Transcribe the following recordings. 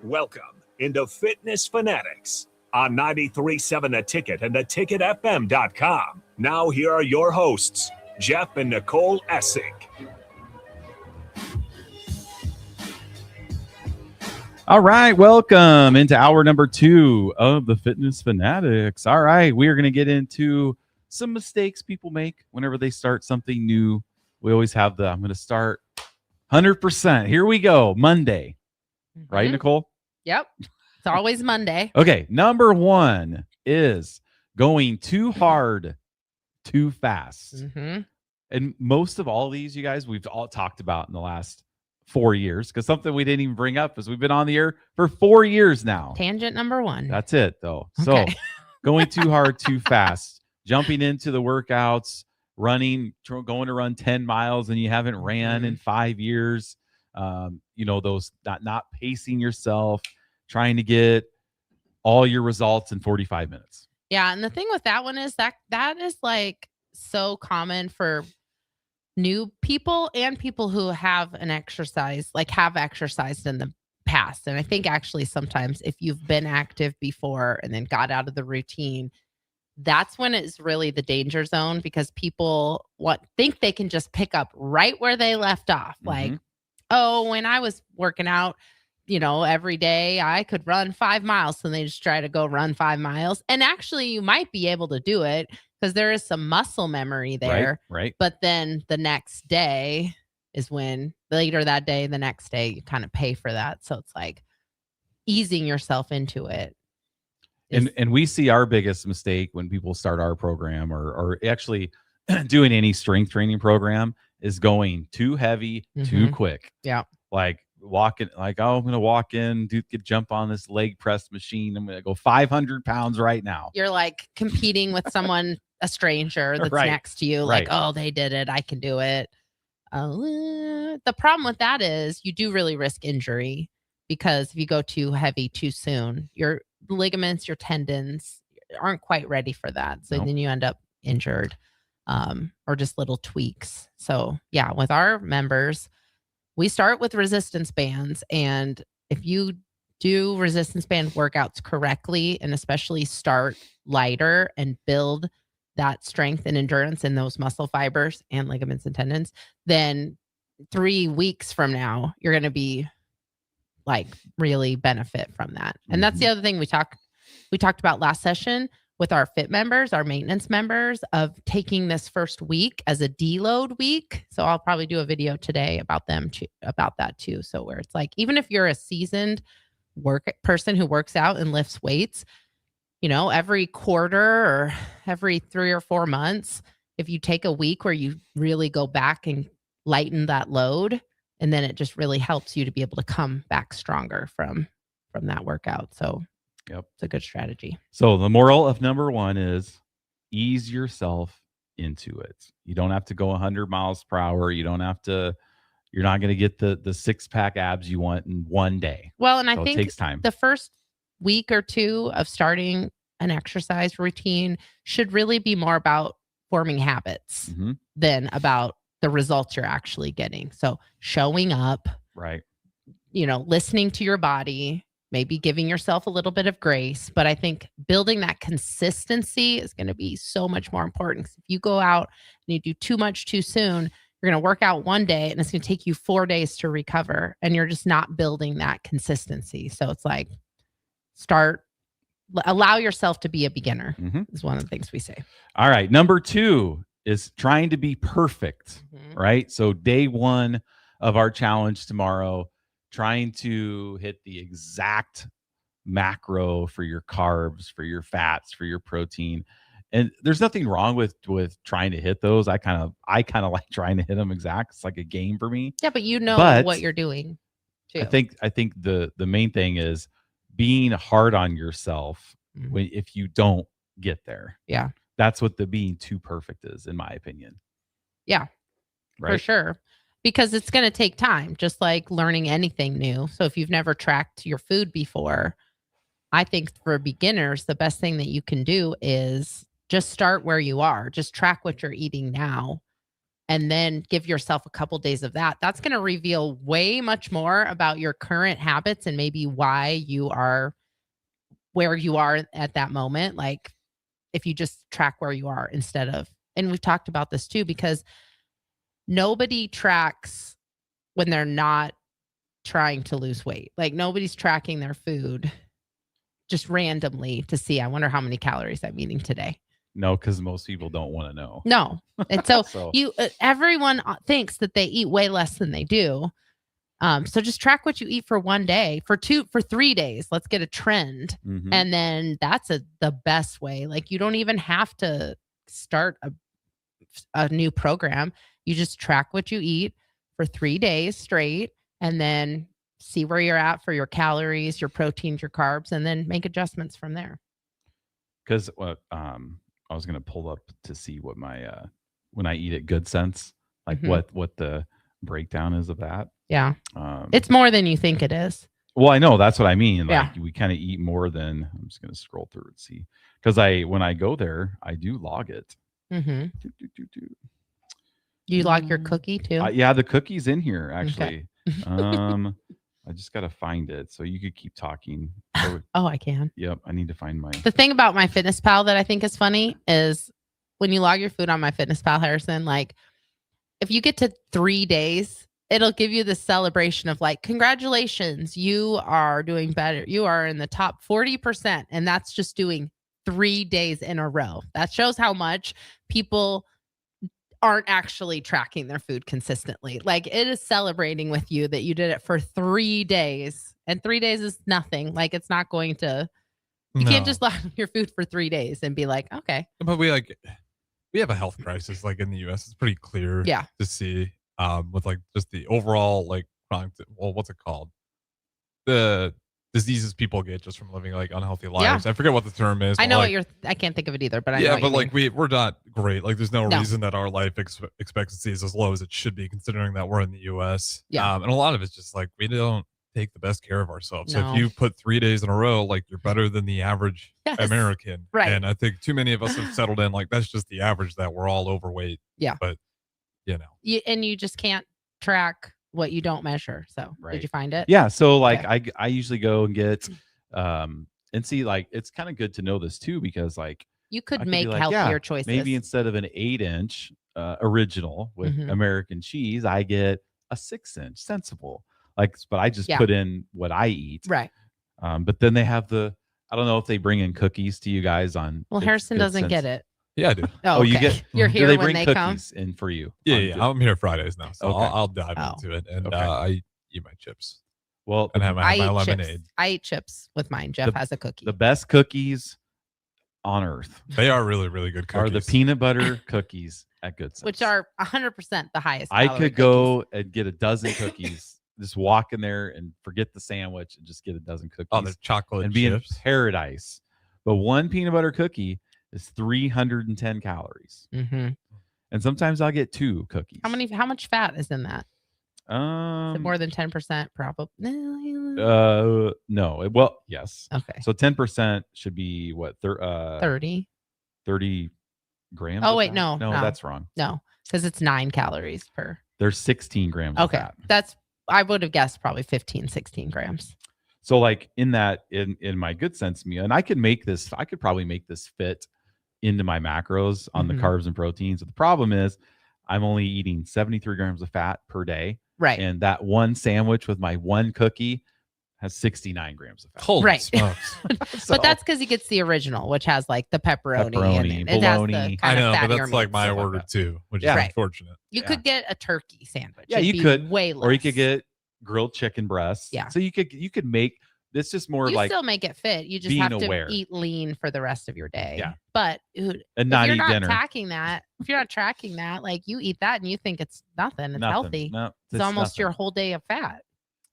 Welcome into Fitness Fanatics on 93.7 The Ticket and theticketfm.com. Now here are your hosts, Jeff and Nicole Essig. All right, welcome into hour number 2 of the Fitness Fanatics. All right, we are going to get into some mistakes people make whenever they start something new. We always have I'm going to start 100%. Here we go, Monday. Right, Nicole? Yep. It's always Monday. Okay, number 1 is going too hard, too fast. And most of all these, you guys, we've all talked about in the last 4 years, because something we didn't even bring up is we've been on the air for 4 years now. Tangent number 1. That's it, though. Okay. So going too hard, too fast, jumping into the workouts, running, going to run 10 miles and you haven't ran in 5 years. Those not pacing yourself, trying to get all your results in 45 minutes. Yeah. And the thing with that one is that is like so common for new people and people who have exercised in the past. And I think actually sometimes if you've been active before and then got out of the routine, that's when it's really the danger zone, because people think they can just pick up right where they left off. Like, oh, when I was working out, every day I could run 5 miles. So they just try to go run 5 miles. And actually you might be able to do it because there is some muscle memory there. Right. But then the next day is when later that day, the next day, you kind of pay for that. So it's like easing yourself into it. And we see our biggest mistake when people start our program or actually doing any strength training program is going too heavy, too quick. Yeah. Like walking, I'm going to walk in, jump on this leg press machine. I'm going to go 500 pounds right now. You're like competing with someone, a stranger that's next to you. Like, oh, they did it. I can do it. The problem with that is you do really risk injury, because if you go too heavy too soon, your ligaments, your tendons aren't quite ready for that. So then you end up injured, or just little tweaks. So yeah, with our members, we start with resistance bands. And if you do resistance band workouts correctly, and especially start lighter and build that strength and endurance in those muscle fibers and ligaments and tendons, then 3 weeks from now, you're going to be like really benefit from that. And that's the other thing we talked about last session with our fit members, our maintenance members, of taking this first week as a deload week. So I'll probably do a video today about that too. So where it's like, even if you're a seasoned person who works out and lifts weights, every quarter or every 3 or 4 months, if you take a week where you really go back and lighten that load, and then it just really helps you to be able to come back stronger from that workout. So it's a good strategy. So the moral of number 1 is ease yourself into it. You don't have to go 100 miles per hour. You're not going to get the 6-pack abs you want in one day. Well, and I think it takes time. The first week or 2 of starting an exercise routine should really be more about forming habits than about the results you're actually getting. So showing up, right? Listening to your body, maybe giving yourself a little bit of grace. But I think building that consistency is going to be so much more important. Because if you go out and you do too much too soon, you're going to work out one day and it's going to take you 4 days to recover. And you're just not building that consistency. So it's like, allow yourself to be a beginner is one of the things we say. All right. Number 2 is trying to be perfect, right? So day 1 of our challenge tomorrow, trying to hit the exact macro for your carbs, for your fats, for your protein. And there's nothing wrong with trying to hit those. I kind of like trying to hit them exact. It's like a game for me. Yeah, but what you're doing too. I think the main thing is being hard on yourself if you don't get there. Yeah. That's what the being too perfect is, in my opinion. Yeah, right? For sure. Because it's going to take time, just like learning anything new. So if you've never tracked your food before, I think for beginners, the best thing that you can do is just start where you are. Just track what you're eating now and then give yourself a couple days of that, that's going to reveal way much more about your current habits and maybe why you are where you are at that moment. Like if you just track where you are instead of, and we've talked about this too, because nobody tracks when they're not trying to lose weight. Like nobody's tracking their food just randomly to see, I wonder how many calories I'm eating today. No, because most people don't want to know. No. And so, So- everyone thinks that they eat way less than they do. So just track what you eat for one day, for 3 days. Let's get a trend. Mhm. And then that's the best way. Like you don't even have to start a new program. You just track what you eat for 3 days straight and then see where you're at for your calories, your proteins, your carbs, and then make adjustments from there. Because I was gonna pull up to see what my when I eat at Good Sense, like what the breakdown is of that. Yeah, it's more than you think it is. Well, I know that's what I mean. Like Yeah. we kind of eat more than. I'm just gonna scroll through and see because when I go there, I do log it. Mm-hmm. You log your cookie too? Yeah, the cookie's in here actually. Okay. I just gotta find it. So you could keep talking. Oh, I can. Yep, I need to find my. The thing about MyFitnessPal that I think is funny is when you log your food on MyFitnessPal, Harrison, like if you get to 3 days, it'll give you this celebration of like, congratulations, you are doing better. You are in the top 40%. And that's just doing 3 days in a row. That shows how much people aren't actually tracking their food consistently. Like it is celebrating with you that you did it for 3 days, and 3 days is nothing. Like it's not going to, you can't just log your food for 3 days and be like, okay. But we have a health crisis like in the US. It's pretty clear to see with like just the overall like chronic, what's it called? The diseases people get just from living like unhealthy lives. I forget what the term is. I know what I can't think of it either, but I know what but you like mean. we're not great. Like there's no reason that our life expectancy is as low as it should be, considering that we're in the US. And a lot of it's just like we don't take the best care of ourselves. No. So if you put 3 days in a row, like you're better than the average American. Right. And I think too many of us have settled in like that's just the average, that we're all overweight. Yeah. But and you just can't track what you don't measure. So did you find it? Yeah. So like I usually go and get and see, like it's kind of good to know this too, because like you could make healthier choices. Maybe instead of an 8-inch original with American cheese, I get a 6-inch sensible. Like, but I just put in what I eat. Right. But then they have I don't know if they bring in cookies to you guys on. Well, Harrison doesn't get it. Yeah, I do. Oh, okay. You get. You're here they when bring they cookies come in for you. Yeah. I'm here Fridays now, so Okay. I'll dive into it, and I eat my chips. Well, and have my lemonade. Chips. I eat chips with mine. Jeff has a cookie. The best cookies on earth. They are really, really good cookies. Are the peanut butter cookies at Good Sense, which are 100% the highest. I could go and get a dozen cookies. Just walk in there and forget the sandwich and just get a dozen cookies. Oh, they're chocolate and chips. Be in paradise. But one peanut butter cookie is 310 calories. Mm-hmm. And sometimes I'll get 2 cookies. How much fat is in that? Is it more than 10%? Probably. No. Well, yes. Okay. So 10% should be what? 30 grams. Oh wait, no, that's wrong. No, because it's 9 calories per. There's 16 grams. Of fat. I would have guessed probably 15, 16 grams. So like in my Good Sense meal, and I could probably make this fit into my macros on the carbs and proteins. But the problem is I'm only eating 73 grams of fat per day. Right. And that one sandwich with my one cookie has 69 grams of fat. Holy smokes. But that's because he gets the original, which has like the pepperoni and bologna. I know, but that's like my order too, which is unfortunate. You could get a turkey sandwich. Yeah, you could. Way less. Or you could get grilled chicken breasts. Yeah. So you could make this just more you like still make it fit. You just have to eat lean for the rest of your day. Yeah. But and not eat dinner. If you're not tracking that, like you eat that and you think it's nothing. It's healthy. No, it's almost your whole day of fat.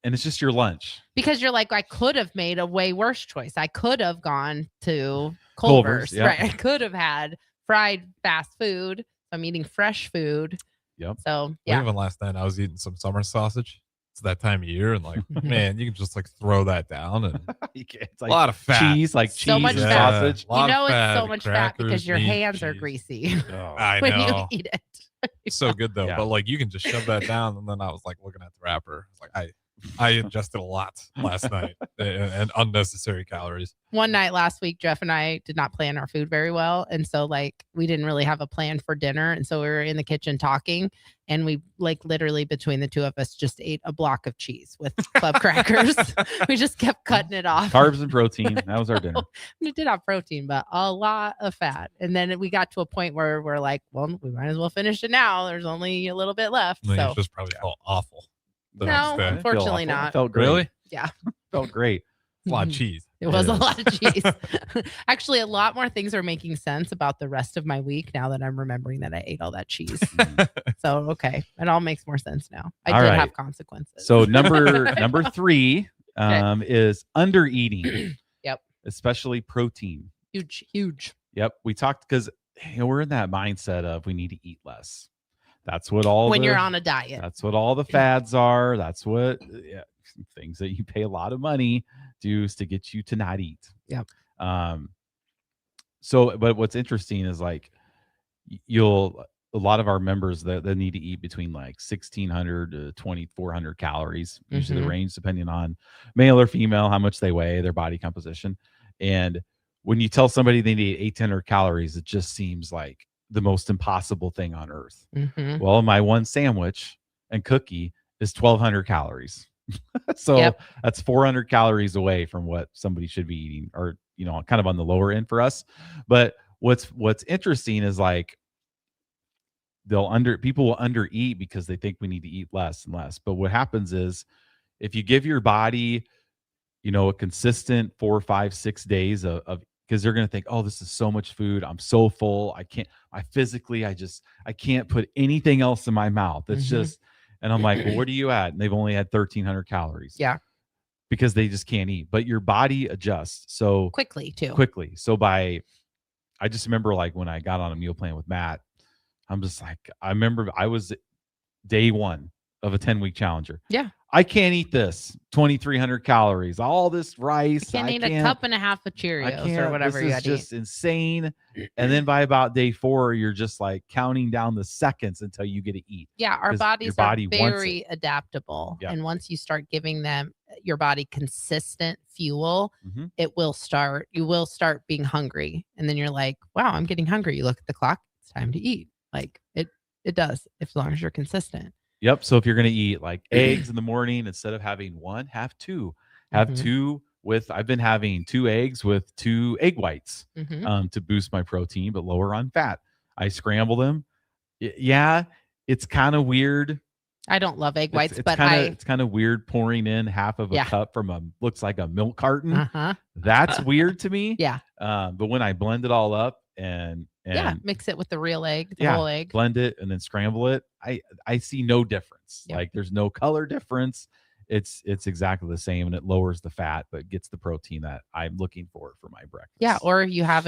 And it's just your lunch. Because you're like, I could have made a way worse choice. I could have gone to Culver's. Right. I could have had fried fast food. I'm eating fresh food. Yep. So yeah. Even last night I was eating some summer sausage. It's that time of year, and like, man, you can just like throw that down, and it's like a lot of fat, cheese, so much and fat. sausage. You know it's so much fat because your hands are greasy I when know. you eat it. It's so good though. Yeah. But like you can just shove that down, and then I was like looking at the wrapper. It's like I ingested a lot last night and unnecessary calories. One night last week, Jeff and I did not plan our food very well. And so like we didn't really have a plan for dinner. And so we were in the kitchen talking, and we like literally between the two of us just ate a block of cheese with club crackers. We just kept cutting it off. Carbs and protein. That was our dinner. We did have protein, but a lot of fat. And then we got to a point where we're like, well, we might as well finish it now. There's only a little bit left. And so you just probably felt awful. No, unfortunately not. I felt great. Really? Yeah. Felt great. A lot of cheese. It was a lot of cheese. Actually, a lot more things are making sense about the rest of my week now that I'm remembering that I ate all that cheese. So, okay. It all makes more sense now. I did have consequences. So number 3 is under eating. Yep. Especially protein. Huge. Yep. We talked because we're in that mindset of we need to eat less. That's what you're on a diet. That's what all the fads are. That's what things that you pay a lot of money do is to get you to not eat. Yep. So, but what's interesting is like a lot of our members that need to eat between like 1,600 to 2,400 calories, usually the range depending on male or female, how much they weigh, their body composition. And when you tell somebody they need 1,800 calories, it just seems like the most impossible thing on earth. Well, my one sandwich and cookie is 1,200 calories. So that's 400 calories away from what somebody should be eating, or, kind of on the lower end for us. But what's interesting is like people will undereat because they think we need to eat less and less. But what happens is if you give your body, a consistent 4, 5, 6 days of because they're going to think, oh, this is so much food. I'm so full. I can't put anything else in my mouth. It's just, and I'm like, well, what are you at? And they've only had 1,300 calories. Yeah. Because they just can't eat, but your body adjusts so quickly. So I just remember like when I got on a meal plan with Matt, I'm just like, I remember I was day 1 of a 10-week challenger. Yeah. I can't eat this 2,300 calories, all this rice. I can't eat a cup and a half of Cheerios or whatever you got to eat. This is just insane. And then by about day 4, you're just like counting down the seconds until you get to eat. Yeah, our bodies are very adaptable. Yeah. And once you start giving your body consistent fuel, you will start being hungry. And then you're like, wow, I'm getting hungry. You look at the clock, it's time to eat. Like it does, as long as you're consistent. Yep. So if you're going to eat like eggs in the morning, instead of having 1, have 2. Have 2 with, I've been having 2 eggs with 2 egg whites to boost my protein, but lower on fat. I scramble them. Yeah. It's kind of weird. I don't love egg whites, it's kind of weird pouring in half of a cup from looks like a milk carton. That's weird to me. Yeah. But when I blend it all up and mix it with the real egg, the whole egg, blend it and then scramble it, I see no difference. Like there's no color difference. It's exactly the same, and it lowers the fat but gets the protein that I'm looking for my breakfast. Yeah. Or if you have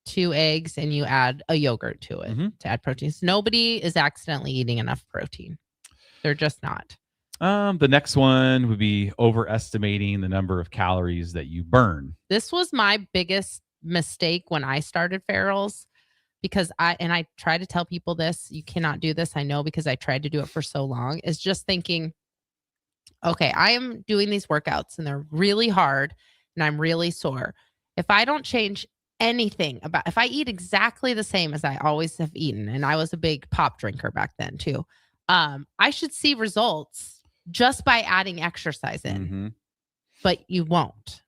2 eggs and you add a yogurt to it to add proteins. Nobody is accidentally eating enough protein. They're just not. The next one would be overestimating the number of calories that you burn. This was my biggest mistake when I started Farrell's, because I try to tell people this, you cannot do this. I know, because I tried to do it for so long, is just thinking, okay, I am doing these workouts and they're really hard and I'm really sore. If I don't change anything if I eat exactly the same as I always have eaten, and I was a big pop drinker back then too, I should see results just by adding exercise in, but you won't.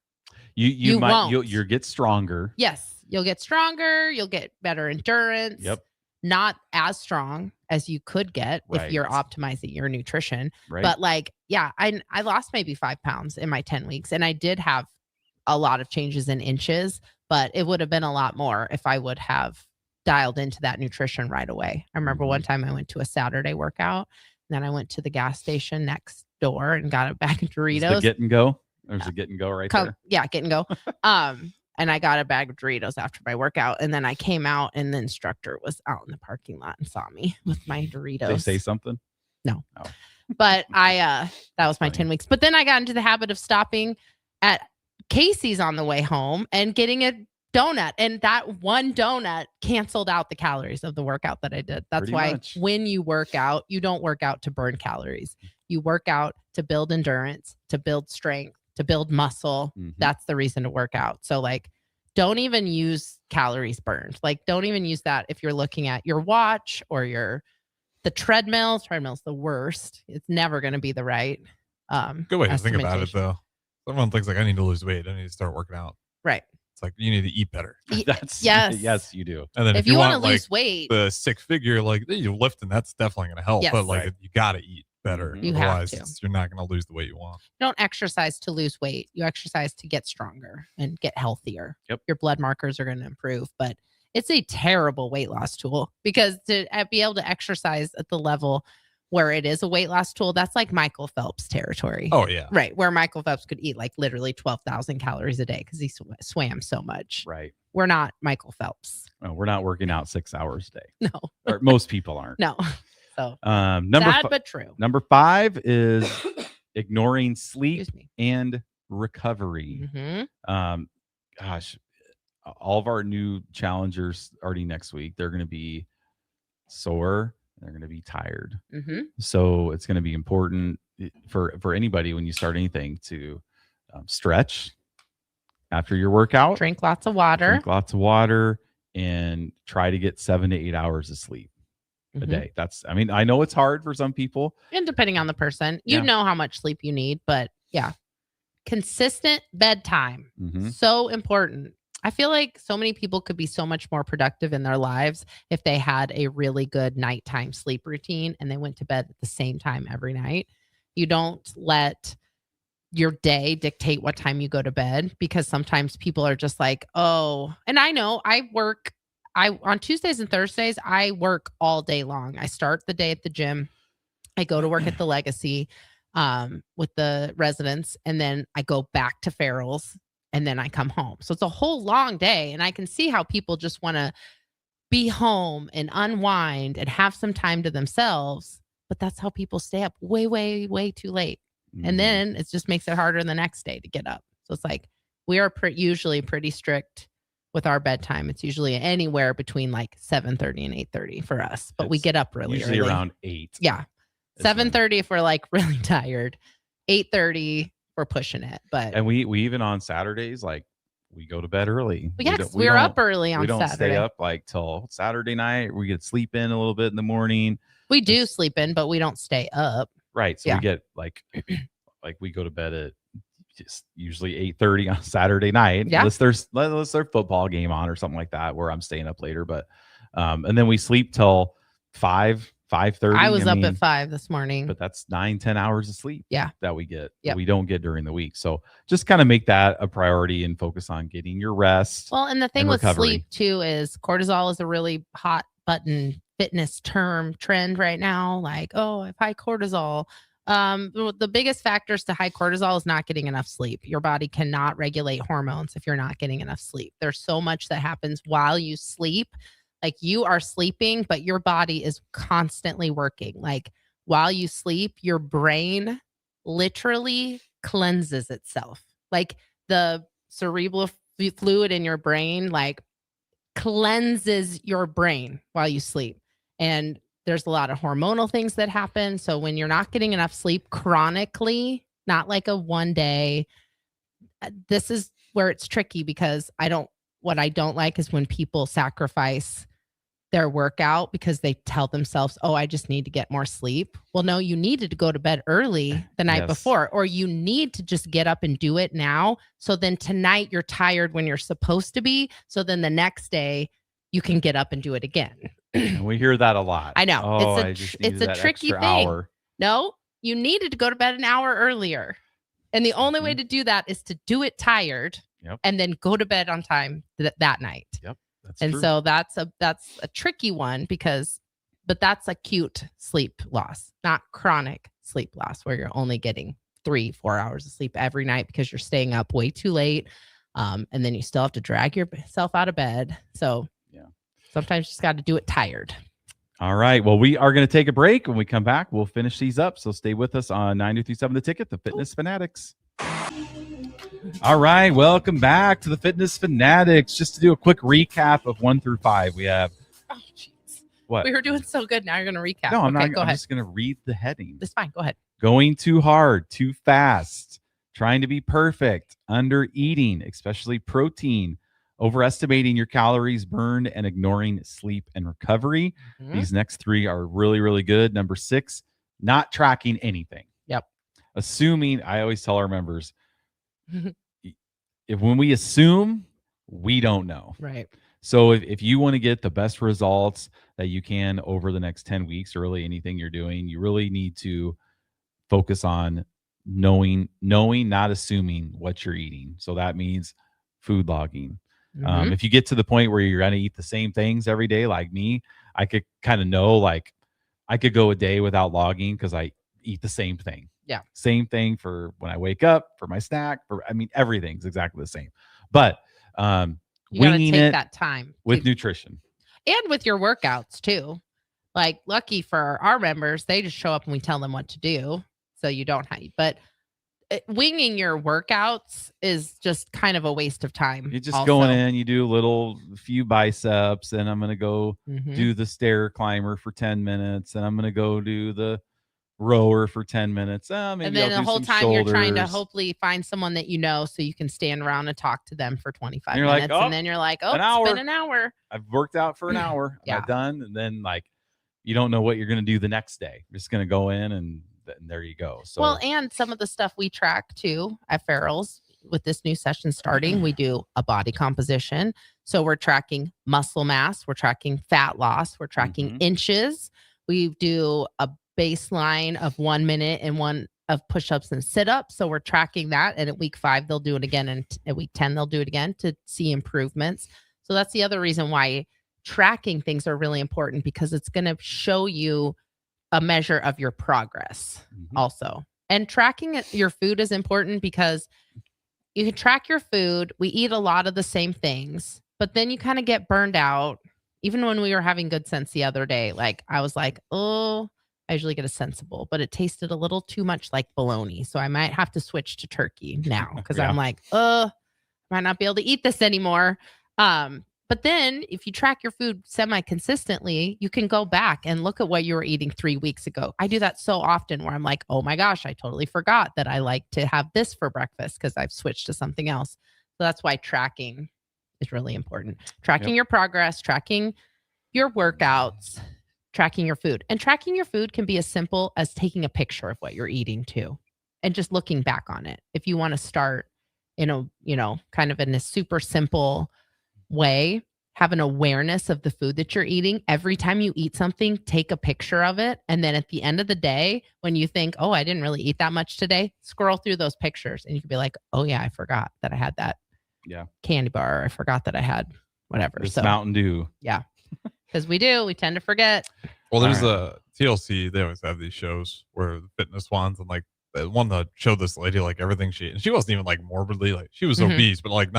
You'll get stronger. Yes. You'll get stronger. You'll get better endurance. Yep. Not as strong as you could get if you're optimizing your nutrition. Right. But I lost maybe 5 pounds in my 10 weeks, and I did have a lot of changes in inches, but it would have been a lot more if I would have dialed into that nutrition right away. I remember one time I went to a Saturday workout, and then I went to the gas station next door and got a bag of Doritos. Is the get and go? There's a get and go right there. Yeah, get and go. And I got a bag of Doritos after my workout, and then I came out, and the instructor was out in the parking lot and saw me with my Doritos. They say something? No. Oh. But that was my 10 weeks. But then I got into the habit of stopping at Casey's on the way home and getting a donut, and that one donut canceled out the calories of the workout that I did. That's Pretty why much. when you work out, you don't work out to burn calories. You work out to build endurance, to build strength, to build muscle. That's the reason to work out. So like, don't even use calories burned. Like, don't even use that if you're looking at your watch or the treadmill. Treadmill's the worst. It's never going to be the right good way to think about it, though. Everyone thinks like, I need to lose weight. I need to start working out. Right. It's like, you need to eat better. Yes, you do. And then if you want to lose weight, the 6-figure, like you lifting, that's definitely going to help. Yes. But like, you got to eat better. You Otherwise, have to. you're not going to lose the weight you want. You don't exercise to lose weight. You exercise to get stronger and get healthier. Yep. Your blood markers are going to improve, but it's a terrible weight loss tool because to be able to exercise at the level where it is a weight loss tool, that's like Michael Phelps territory. Oh, yeah. Right. Where Michael Phelps could eat like literally 12,000 calories a day because he swam so much. Right. We're not Michael Phelps. No, we're not working out 6 hours a day. No. Or most people aren't. No. So sad but true. Number 5 is ignoring sleep and recovery. Gosh, all of our new challengers already next week, they're going to be sore. They're going to be tired. So it's going to be important for anybody when you start anything to stretch after your workout. Drink lots of water. And try to get 7 to 8 hours of sleep a day. I know it's hard for some people. And depending on the person, you know how much sleep you need, but yeah. Consistent bedtime. So important. I feel like so many people could be so much more productive in their lives if they had a really good nighttime sleep routine and they went to bed at the same time every night. You don't let your day dictate what time you go to bed because sometimes people are just like, oh, and I know on Tuesdays and Thursdays, I work all day long. I start the day at the gym. I go to work at the Legacy with the residents, and then I go back to Farrell's. And then I come home. So it's a whole long day. And I can see how people just want to be home and unwind and have some time to themselves. But that's how people stay up way, way, way too late. And then it just makes it harder the next day to get up. So it's like we are usually pretty strict with our bedtime. It's usually anywhere between like 7:30 and 8:30 for us. But we get up really usually early. Around 8. Yeah. 7:30 if we're like really tired. 8:30. We're pushing it, and we even on Saturdays, like we go to bed early. Yes, we're up early on Saturday. We don't stay up like till Saturday night. We get sleep in a little bit in the morning. We do sleep in, but we don't stay up. Right. So we get like we go to bed at just usually 8:30 on Saturday night. Yeah. Unless there's football game on or something like that where I'm staying up later. But and then we sleep till 5:30. I was up at 5 this morning. But that's 9-10 hours of sleep that we get. Yep. We don't get during the week. So just kind of make that a priority and focus on getting your rest. Well, and the thing with sleep too is cortisol is a really hot button fitness trend right now. Like, oh, I have high cortisol. The biggest factors to high cortisol is not getting enough sleep. Your body cannot regulate hormones if you're not getting enough sleep. There's so much that happens while you sleep. Like you are sleeping, but your body is constantly working. Like while you sleep, your brain literally cleanses itself. Like the cerebral fluid in your brain, like cleanses your brain while you sleep. And there's a lot of hormonal things that happen. So when you're not getting enough sleep chronically, not like a one day, this is where it's tricky because what I don't like is when people sacrifice their workout because they tell themselves, oh, I just need to get more sleep. Well, no, you needed to go to bed early the night before, or you need to just get up and do it now. So then tonight you're tired when you're supposed to be. So then the next day you can get up and do it again. We hear that a lot. I know. Oh, it's a tricky thing. Hour. No, you needed to go to bed an hour earlier. And the only way to do that is to do it tired and then go to bed on time that night. Yep. That's and true. So that's a tricky one but that's acute sleep loss, not chronic sleep loss where you're only getting 3-4 hours of sleep every night because you're staying up way too late. And then you still have to drag yourself out of bed. So sometimes you just got to do it tired. All right. Well, we are going to take a break. When we come back, we'll finish these up. So stay with us on 92.7 The Ticket, the Fitness Fanatics. All right, welcome back to the Fitness Fanatics. Just to do a quick recap of 1 through 5, we have. Oh, jeez. What? We were doing so good. Now you're going to recap. No, I'm okay, not. Go I'm ahead. just going to read the heading. It's fine. Go ahead. Going too hard, too fast, trying to be perfect, under eating, especially protein, overestimating your calories burned, and ignoring sleep and recovery. These next 3 are really, really good. Number 6, not tracking anything. Yep. Assuming, I always tell our members, when we assume, we don't know. Right. So if you want to get the best results that you can over the next 10 weeks, or really anything you're doing, you really need to focus on knowing, not assuming what you're eating. So that means food logging. If you get to the point where you're going to eat the same things every day, like me, I could kind of know, like I could go a day without logging because I eat the same thing. Yeah. Same thing for when I wake up, for my snack, everything's exactly the same. But you gotta winging take it that time with nutrition. And with your workouts too. Like, lucky for our members, they just show up and we tell them what to do. So you don't have, but winging your workouts is just kind of a waste of time. You're just going in, you do a few biceps, and I'm going to go do the stair climber for 10 minutes, and I'm going to go do the rower for 10 minutes. And then the whole time shoulders. You're trying to hopefully find someone that you know so you can stand around and talk to them for 25 minutes. Like, and then you're like, it's been an hour. I've worked out for an hour. Yeah. I'm done. And then you don't know what you're going to do the next day. You're just going to go in and there you go. So, well, and some of the stuff we track too at Farrell's with this new session starting, we do a body composition. So we're tracking muscle mass, we're tracking fat loss, we're tracking inches. We do a baseline of 1 minute and 1 of push-ups and sit-ups. So we're tracking that. And at week 5, they'll do it again. And at week 10, they'll do it again to see improvements. So that's the other reason why tracking things are really important, because it's going to show you a measure of your progress also. And tracking your food is important because you can track your food. We eat a lot of the same things, but then you kind of get burned out. Even when we were having Good Sense the other day, like I was like, oh, I usually get a Sensible, but it tasted a little too much like bologna. So I might have to switch to turkey now because I'm like, I might not be able to eat this anymore. But then if you track your food semi-consistently, you can go back and look at what you were eating 3 weeks ago. I do that so often where I'm like, oh my gosh, I totally forgot that I like to have this for breakfast because I've switched to something else. So that's why tracking is really important. Tracking your progress, tracking your workouts, tracking your food. And tracking your food can be as simple as taking a picture of what you're eating too, and just looking back on it. If you want to start in a, kind of in a super simple way, have an awareness of the food that you're eating. Every time you eat something, take a picture of it. And then at the end of the day, when you think, oh, I didn't really eat that much today, scroll through those pictures and you can be like, oh yeah, I forgot that I had that candy bar. Or I forgot that I had whatever. This Mountain Dew. Yeah. Because we tend to forget. Well, there's a TLC. They always have these shows where the fitness ones, and like the one that showed this lady, like everything she wasn't even like morbidly, like she was obese, but like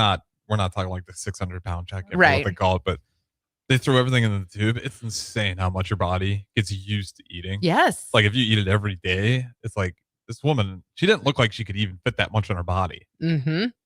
we're not talking like the 600-pound check, what they call it, but they throw everything in the tube. It's insane how much your body gets used to eating. Yes. Like if you eat it every day, it's like this woman, she didn't look like she could even fit that much on her body.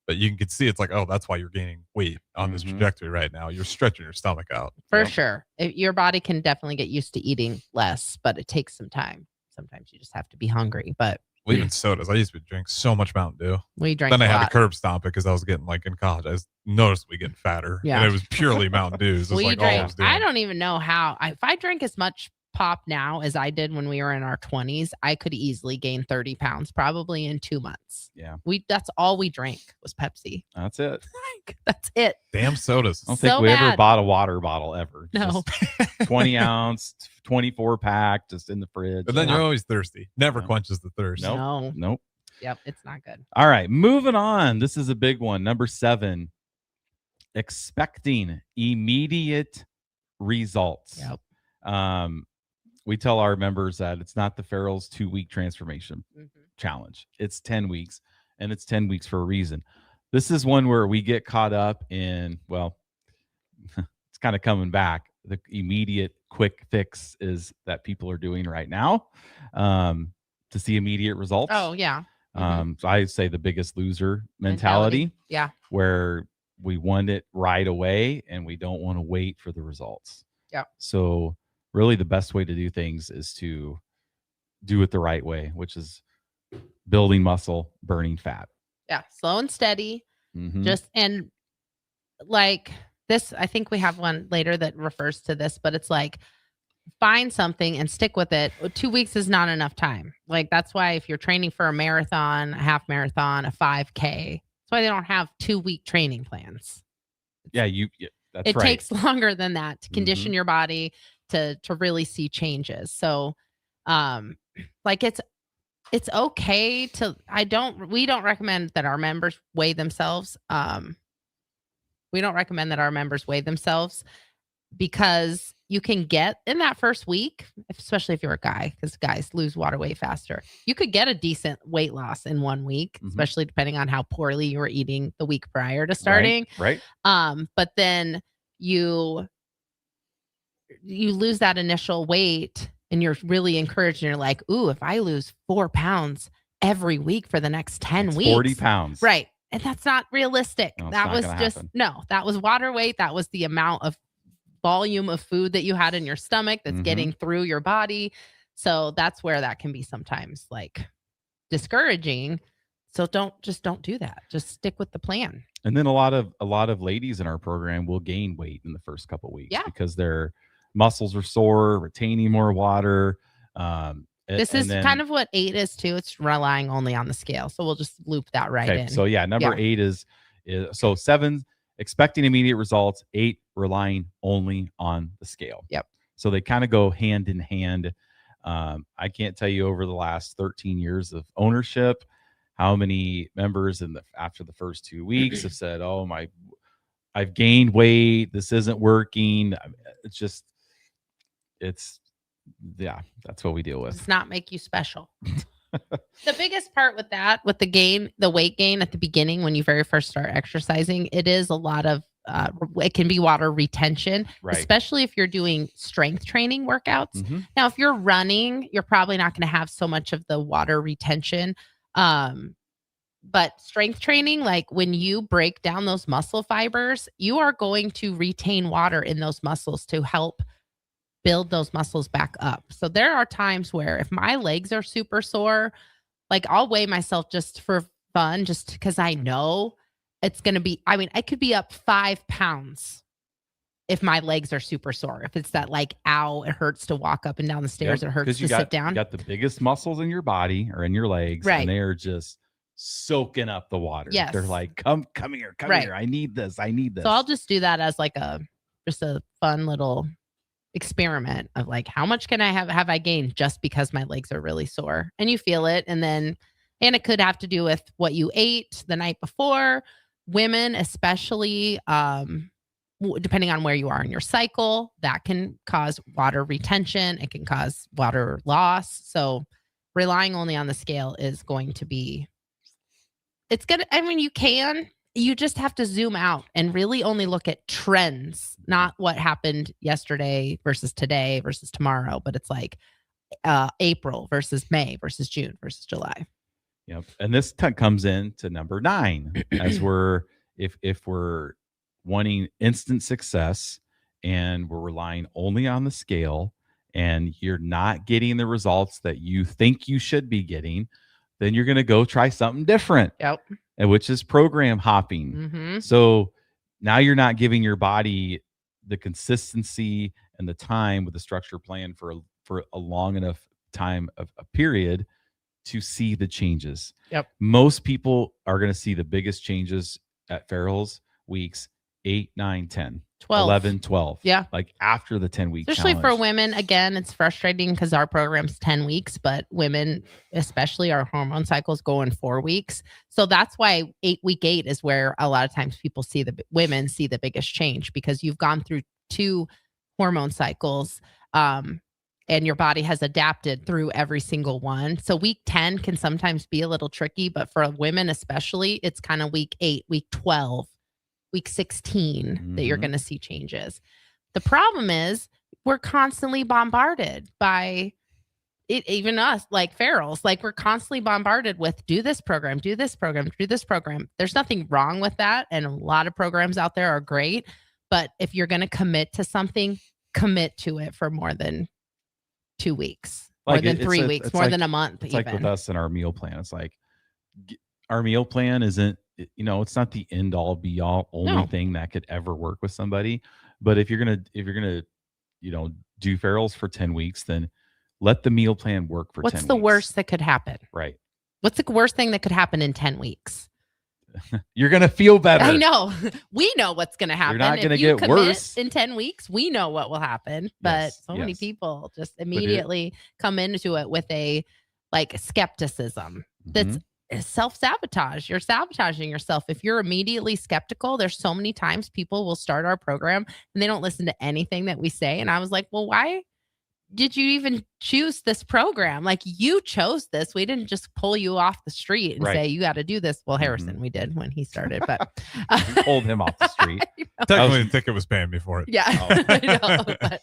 But you can see it's like, oh, that's why you're gaining weight on this trajectory right now. You're stretching your stomach out. For sure. Your body can definitely get used to eating less, but it takes some time. Sometimes you just have to be hungry. But well, even sodas. I used to drink so much Mountain Dew. We drank. Then I had to curb stomp it because I was getting like in college. I noticed we getting fatter. Yeah. And it was purely Mountain Dew. It was like all I was doing. I don't even know how. If I drank as much pop now as I did when we were in our 20s, I could easily gain 30 pounds probably in 2 months. Yeah. That's all we drank was Pepsi. That's it. That's it. Damn sodas. I don't think we ever bought a water bottle ever. No. 20 ounce, 24 pack, just in the fridge. But then you're always thirsty. Never quenches the thirst. Nope. Yep. It's not good. All right. Moving on. This is a big one. Number 7, expecting immediate results. Yep. We tell our members that it's not the Farrell's 2-week transformation challenge. It's 10 weeks, and it's 10 weeks for a reason. This is one where we get caught up in, well, it's kind of coming back. The immediate quick fix is that people are doing right now to see immediate results. Oh, yeah. So I say the biggest loser mentality. Yeah. Where we want it right away and we don't want to wait for the results. Yeah. So really the best way to do things is to do it the right way, which is building muscle, burning fat. Yeah. Slow and steady. Just, and like this, I think we have one later that refers to this, but it's like, find something and stick with it. 2 weeks is not enough time. Like, that's why if you're training for a marathon, a half marathon, a 5K, that's why they don't have 2-week training plans. That's it right. takes longer than that to condition your body to really see changes. So, like it's okay to, we don't recommend that our members weigh themselves. We don't recommend that our members weigh themselves because you can get in that first week, especially if you're a guy, because guys lose water weight faster. You could get a decent weight loss in 1 week, especially depending on how poorly you were eating the week prior to starting. Right. But then you lose that initial weight and you're really encouraged and you're like, ooh, if I lose 4 pounds every week for the next 10 weeks, 40 pounds. Right. And that's not realistic. No, that was just, that was water weight. That was the amount of volume of food that you had in your stomach that's getting through your body. So that's where that can be sometimes like discouraging. So don't do that. Just stick with the plan. And then a lot of ladies in our program will gain weight in the first couple of weeks because their muscles are sore, retaining more water. This is kind of what 8 is too. It's relying only on the scale. So we'll just loop that right in. So number 8 is so 7 expecting immediate results, 8 relying only on the scale. Yep. So they kind of go hand in hand. I can't tell you over the last 13 years of ownership how many members after the first 2 weeks have said, "Oh I've gained weight. This isn't working." That's what we deal with. It's not make you special. The biggest part with that, with the weight gain at the beginning when you very first start exercising, it is a lot of it can be water retention, especially if you're doing strength training workouts. Now, if you're running, you're probably not going to have so much of the water retention. But strength training, like when you break down those muscle fibers, you are going to retain water in those muscles to help build those muscles back up. So there are times where if my legs are super sore, like I'll weigh myself just for fun, just because I know it's going to be, I could be up 5 pounds if my legs are super sore. If it's that like, ow, it hurts to walk up and down the stairs. It hurts to sit down. You got the biggest muscles in your body or in your legs, and they are just soaking up the water. Yes. They're like, come here, come here. I need this. So I'll just do that as like just a fun little experiment of like, how much can I have I gained just because my legs are really sore? And you feel it. And it could have to do with what you ate the night before. Women, especially, depending on where you are in your cycle, that can cause water retention. It can cause water loss. So relying only on the scale is going to be, you just have to zoom out and really only look at trends, not what happened yesterday versus today versus tomorrow, but it's like April versus May versus June versus July. Yep. And this comes into number 9 as if we're wanting instant success and we're relying only on the scale and you're not getting the results that you think you should be getting, then you're going to go try something different. Yep. And which is program hopping. So now you're not giving your body the consistency and the time with the structure plan for a long enough time of a period to see the changes. Yep. Most people are going to see the biggest changes at Farrell's weeks 8, 9, 10, 12. 11, 12. Yeah. Like after the 10-week Especially challenge. for women, again, it's frustrating because our program's 10 weeks, but women, especially our hormone cycles go in 4 weeks. So that's why week 8 is where a lot of times people women see the biggest change because you've gone through 2 hormone cycles, and your body has adapted through every single one. So week 10 can sometimes be a little tricky, but for women especially, it's kind of week 8, week 12, week 16 that you're going to see changes. The problem is we're constantly bombarded by even us, like ferals, like we're constantly bombarded with do this program, do this program, do this program. There's nothing wrong with that. And a lot of programs out there are great. But if you're going to commit to something, commit to it for more than 2 weeks, more than 3 weeks, more than a month. It's like with us and our meal plan. It's like our meal plan isn't, it's not the end all be all only thing that could ever work with somebody. But if you're gonna do ferals for 10 weeks, then let the meal plan work for 10 weeks. What's the worst that could happen? Right. What's the worst thing that could happen in 10 weeks? You're going to feel better. I know. We know what's going to happen. You're not going to get worse. In 10 weeks, we know what will happen. But many people just immediately come into it with a skepticism. That's self-sabotage. You're sabotaging yourself. If you're immediately skeptical, there's so many times people will start our program and they don't listen to anything that we say. And I was like, well, why did you even choose this program? Like, you chose this. We didn't just pull you off the street and say, you got to do this. Well, Harrison, we did when he started, but we pulled him off the street. Technically, the ticket was paying me for it. Yeah. I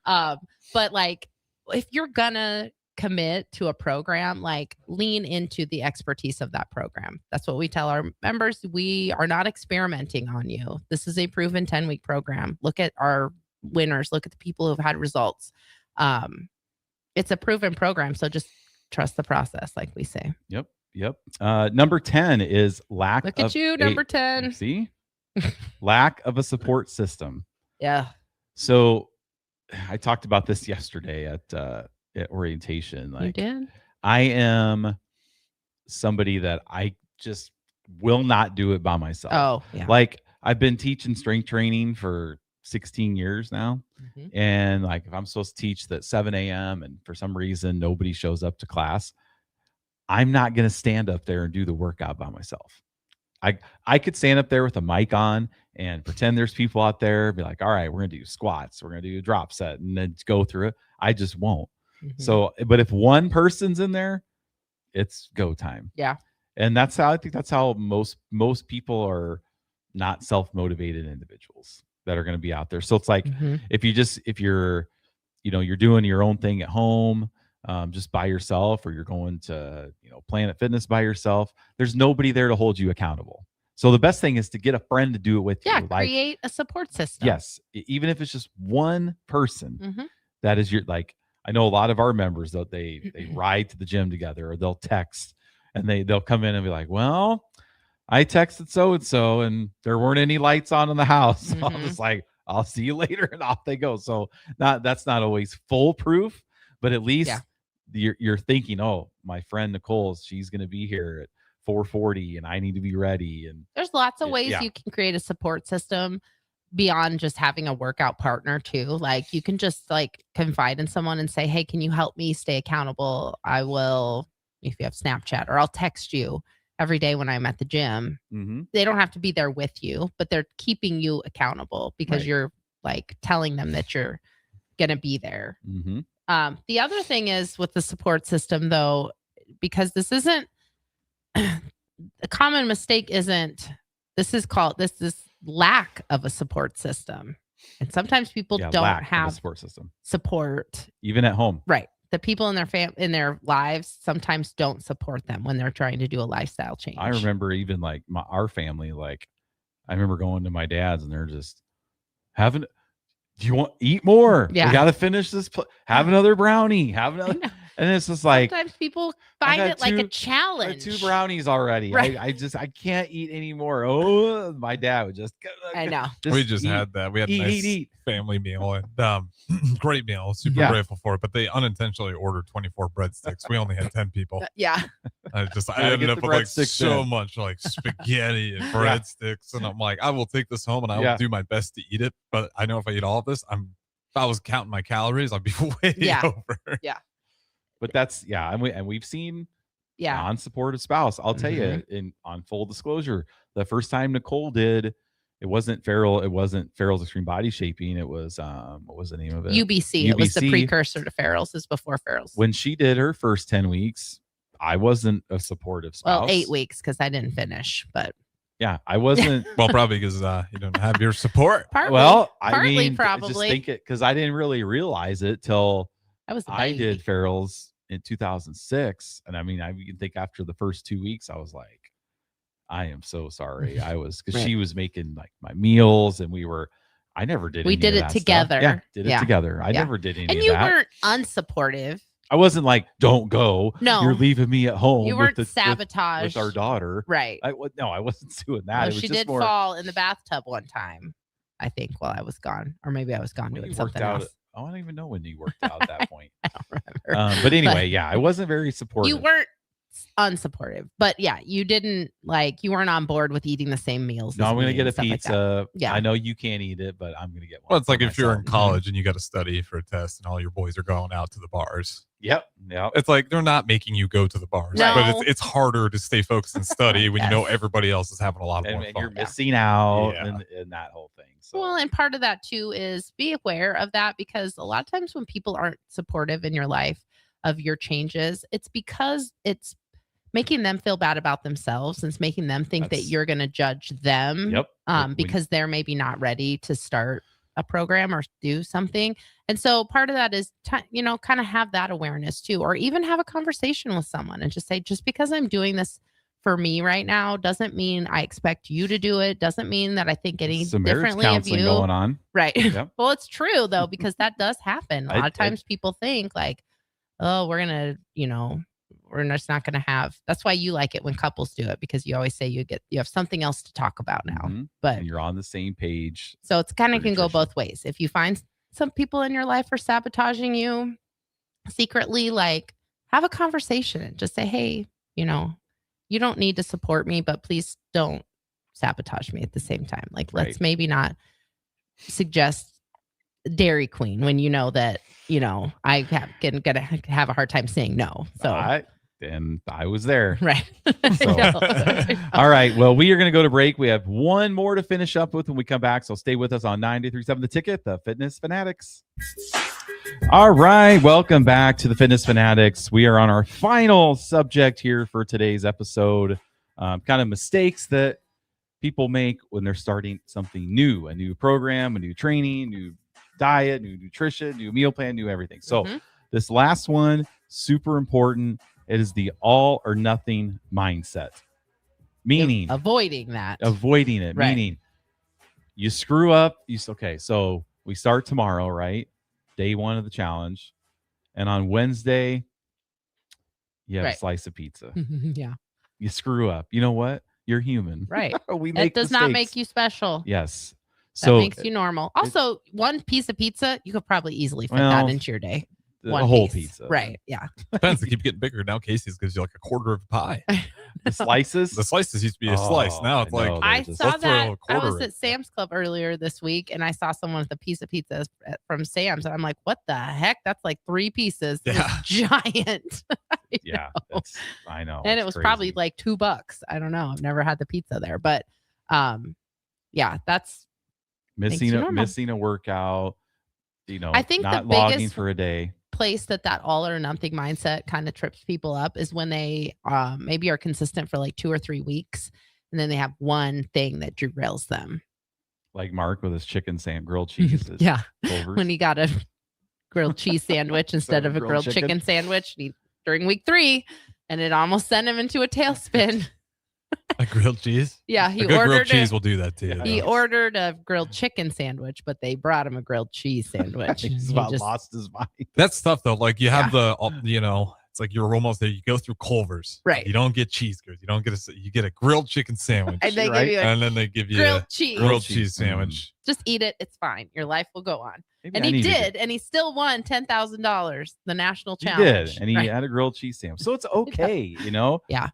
know, but like, if you're gonna commit to a program, like, lean into the expertise of that program. That's what we tell our members. We are not experimenting on you. This is a proven 10-week program. Look at our winners. Look at the people who've had results. It's a proven program, so just trust the process, like we say. Yep. Number 10 is lack of. Look at you, number 10. See, lack of a support system. Yeah. So I talked about this yesterday at orientation. Like, you did? I am somebody that I just will not do it by myself. Oh, yeah. Like, I've been teaching strength training for 16 years now. And like, if I'm supposed to teach at 7 a.m. and for some reason nobody shows up to class, I'm not going to stand up there and do the workout by myself. I could stand up there with a mic on and pretend there's people out there, be like, all right, we're going to do squats, we're going to do a drop set, and then go through it. I just won't. So, but if one person's in there, it's go time. Yeah. And I think that's how most people are not self-motivated individuals that are going to be out there. So it's like, if you're doing your own thing at home, just by yourself, or you're going to, Planet Fitness by yourself, there's nobody there to hold you accountable. So the best thing is to get a friend to do it with you. Yeah. Create a support system. Yes. Even if it's just one person, that is I know a lot of our members that they ride to the gym together, or they'll text and they'll come in and be like, well, I texted so-and-so and there weren't any lights on in the house. So I'm just like, I'll see you later, and off they go. So that's not always foolproof, but at least you're thinking, oh, my friend Nicole, she's going to be here at 4:40 and I need to be ready. And there's lots of ways you can create a support system beyond just having a workout partner too. Like, you can just confide in someone and say, hey, can you help me stay accountable? I will, if you have Snapchat, or I'll text you every day when I'm at the gym. They don't have to be there with you, but they're keeping you accountable because you're telling them that you're going to be there. The other thing is with the support system though, because this isn't a common mistake, this is lack of a support system. And sometimes people don't have a support system. Support. Even at home. Right. The people in their lives sometimes don't support them when they're trying to do a lifestyle change. I remember even our family, I remember going to my dad's and they're just do you want eat more? Yeah. We got to finish this. Have another brownie. Have another. And it's just like, sometimes people find it like a challenge. 2 brownies already. Right. I can't eat anymore. Oh, my dad would just. I know. We just had that. We had a nice family meal, and great meal. Super grateful for it. But they unintentionally ordered 24 breadsticks. We only had 10 people. Yeah. I ended up with so much spaghetti and breadsticks, and I'm like, I will take this home and I will do my best to eat it. But I know if I eat all of this, if I was counting my calories, I'd be way over. Yeah. But that's and we've seen non-supportive spouse. I'll tell you, on full disclosure, the first time Nicole did, it wasn't Farrell's Extreme Body Shaping. It was what was the name of it? UBC. It was the precursor to Farrell's. Is before Farrell's. When she did her first 10 weeks, I wasn't a supportive spouse. Well, 8 weeks because I didn't finish, but. Yeah, I wasn't. Well, probably because you don't have your support. Partly, probably. Just think it because I didn't really realize it till I did Farrell's in 2006. And I mean, I can think after the first 2 weeks, I was like, I am so sorry. I was, because she was making like my meals, and I never did. We did it together. Yeah, did it together. I never did any of that. And you weren't unsupportive. I wasn't like, don't go. No, you're leaving me at home. You weren't sabotage with our daughter. Right. No, I wasn't doing that. Well, she did fall in the bathtub one time, I think, while I was gone, or maybe I was gone doing something else. I don't even know when you worked out at that point. I don't remember. But anyway, I wasn't very supportive. You weren't unsupportive, but you didn't you weren't on board with eating the same meals. No, I'm going to get a pizza. Like I know you can't eat it, but I'm going to get one. Well, it's like if you're in college and you got to study for a test and all your boys are going out to the bars. Yep. It's like they're not making you go to the bars, but it's harder to stay focused and study when you know everybody else is having a lot more fun. You're missing out and that whole thing. So. Well, and part of that too is be aware of that, because a lot of times when people aren't supportive in your life of your changes, it's because it's making them feel bad about themselves, and it's making them think that you're going to judge them. Yep. Because they're maybe not ready to start a program or do something. And so part of that is, kind of have that awareness too, or even have a conversation with someone and just say, just because I'm doing this for me right now doesn't mean I expect you to do it. Doesn't mean that I think any differently of you. Going on. Right. Yep. Well, it's true though, because that does happen. A lot of times people think like, oh, we're going to, we're just not going to have. That's why you like it when couples do it, because you always say you have something else to talk about now. But and you're on the same page. So it's kind of can go both ways. If you find some people in your life are sabotaging you secretly, like, have a conversation and just say, hey, you don't need to support me, but please don't sabotage me at the same time. Like, let's maybe not suggest Dairy Queen when you know that, I gonna have a hard time saying no. So I was there. Right. So. All right. Well, we are going to go to break. We have one more to finish up with when we come back. So stay with us on 93.7 The Ticket, the Fitness Fanatics. All right. Welcome back to the Fitness Fanatics. We are on our final subject here for today's episode. Kind of mistakes that people make when they're starting something new, a new program, a new training, new diet, new nutrition, new meal plan, new everything. So this last one, super important. It is the all or nothing mindset. Meaning avoiding it. Right. Meaning you screw up. So we start tomorrow, right? Day one of the challenge. And on Wednesday, you have a slice of pizza. You screw up. You know what? You're human. Right. We make It does mistakes. not make you special. Yes. That makes you normal. Also, one piece of pizza, you could probably easily fit that into your day. A whole pizza. Right. Yeah. Depends. They keep getting bigger. Now Casey's gives you like a quarter of a pie. The slices? The slices used to be a slice. Now it's like, I saw that. I was at Sam's Club earlier this week, and I saw someone with a piece of pizza from Sam's, and I'm like, what the heck? That's like 3 pieces. Yeah. It's giant. I know. And it was probably like $2. I don't know. I've never had the pizza there, but that's missing a workout, I think not the biggest logging for a day. Place that all or nothing mindset kind of trips people up is when they maybe are consistent for like 2 or 3 weeks, and then they have one thing that derails them. Like Mark with his grilled cheese. Yeah. When he got a grilled cheese sandwich instead of a grilled chicken sandwich during week 3, and it almost sent him into a tailspin. A grilled cheese? Yeah, he ordered grilled cheese will do that too. He ordered a grilled chicken sandwich, but they brought him a grilled cheese sandwich. He's lost his mind. That's tough though. Like you have it's like you're almost there. You go through Culver's, right? You don't get cheese curds. You don't get you get a grilled chicken sandwich, and then they give you grilled a grilled cheese sandwich. Just eat it. It's fine. Your life will go on. Maybe and he did, and he still won $10,000, the national challenge. He did, and he had a grilled cheese sandwich. So it's okay, Yeah.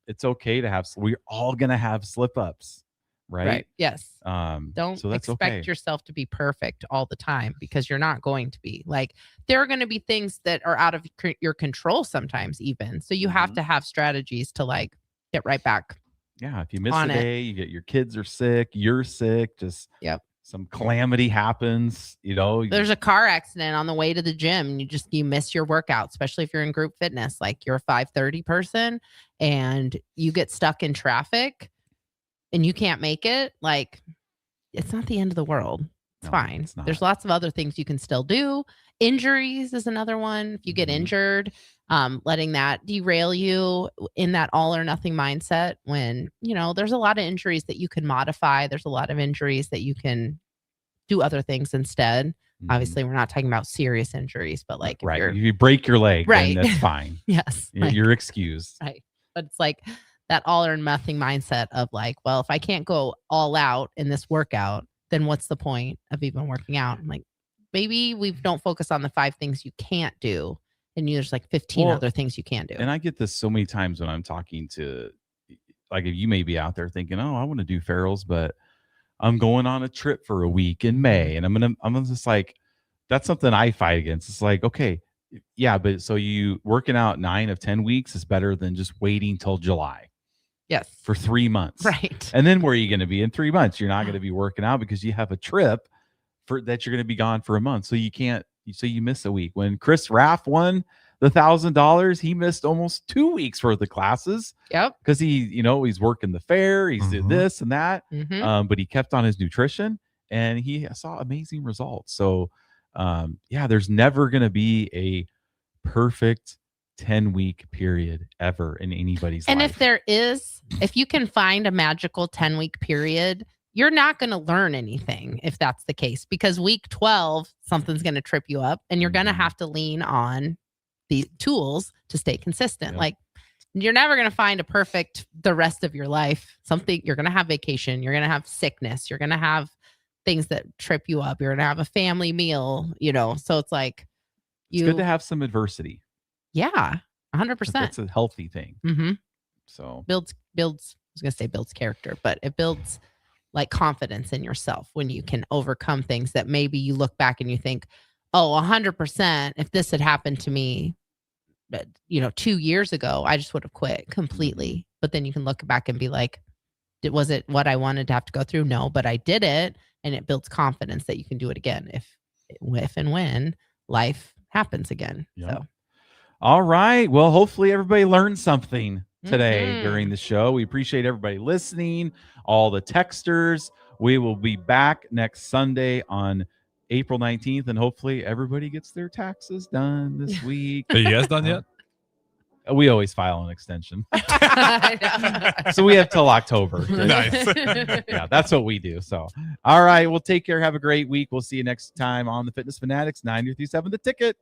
It's okay to have. We're all gonna have slip ups, right? Yes. Don't expect yourself to be perfect all the time, because you're not going to be. Like, there are going to be things that are out of your control sometimes, even. So you have to have strategies to like get right back. Yeah. If you miss a day, you get your kids are sick, you're sick. Just some calamity happens, There's a car accident on the way to the gym, and you miss your workout, especially if you're in group fitness, like you're a 5:30 person and you get stuck in traffic and you can't make it. Like, it's not the end of the world. It's fine. It's not. There's lots of other things you can still do. Injuries is another one. If you get injured, letting that derail you in that all or nothing mindset when, there's a lot of injuries that you can modify. There's a lot of injuries that you can do other things instead. Obviously, we're not talking about serious injuries, but like if you break your leg, then that's fine. Yes. You're excused. Right. But it's like that all or nothing mindset of like, well, if I can't go all out in this workout, then what's the point of even working out? I'm like, maybe we don't focus on the 5 things you can't do. And there's like 15 other things you can do. And I get this so many times when I'm talking to, like, if you may be out there thinking, oh, I want to do ferals, but I'm going on a trip for a week in May. And I'm just like, that's something I fight against. It's like, okay, yeah, but so you working out 9 of 10 weeks is better than just waiting till July. Yes. For 3 months. Right. And then where are you going to be in 3 months? You're not going to be working out because you have a trip that you're going to be gone for a month. So you miss a week. When Chris Raff won the $1,000, he missed almost 2 weeks worth of classes. Yep. Because he's working the fair, he's did this and that. But he kept on his nutrition and he saw amazing results. So there's never going to be a perfect 10-week period ever in anybody's life. And if you can find a magical 10-week period, you're not going to learn anything if that's the case, because week 12, something's going to trip you up and you're going to have to lean on the tools to stay consistent. Yep. Like you're never going to find a perfect the rest of your life. You're going to have vacation. You're going to have sickness. You're going to have things that trip you up. You're going to have a family meal, so it's like it's good to have some adversity. Yeah, 100%. That's a healthy thing. Mm-hmm. So builds. I was gonna say builds character, but it builds like confidence in yourself when you can overcome things that maybe you look back and you think, oh, 100%. If this had happened to me, 2 years ago, I just would have quit completely. But then you can look back and be like, was it what I wanted to have to go through? No, but I did it, and it builds confidence that you can do it again if and when life happens again. Yep. So. All right. Well, hopefully everybody learned something today during the show. We appreciate everybody listening, all the texters. We will be back next Sunday on April 19th, and hopefully everybody gets their taxes done this week. Are you guys done yet? We always file an extension. So we have till October. Nice. Yeah, that's what we do. So, all right. Well, take care. Have a great week. We'll see you next time on the Fitness Fanatics 93.7 The Ticket.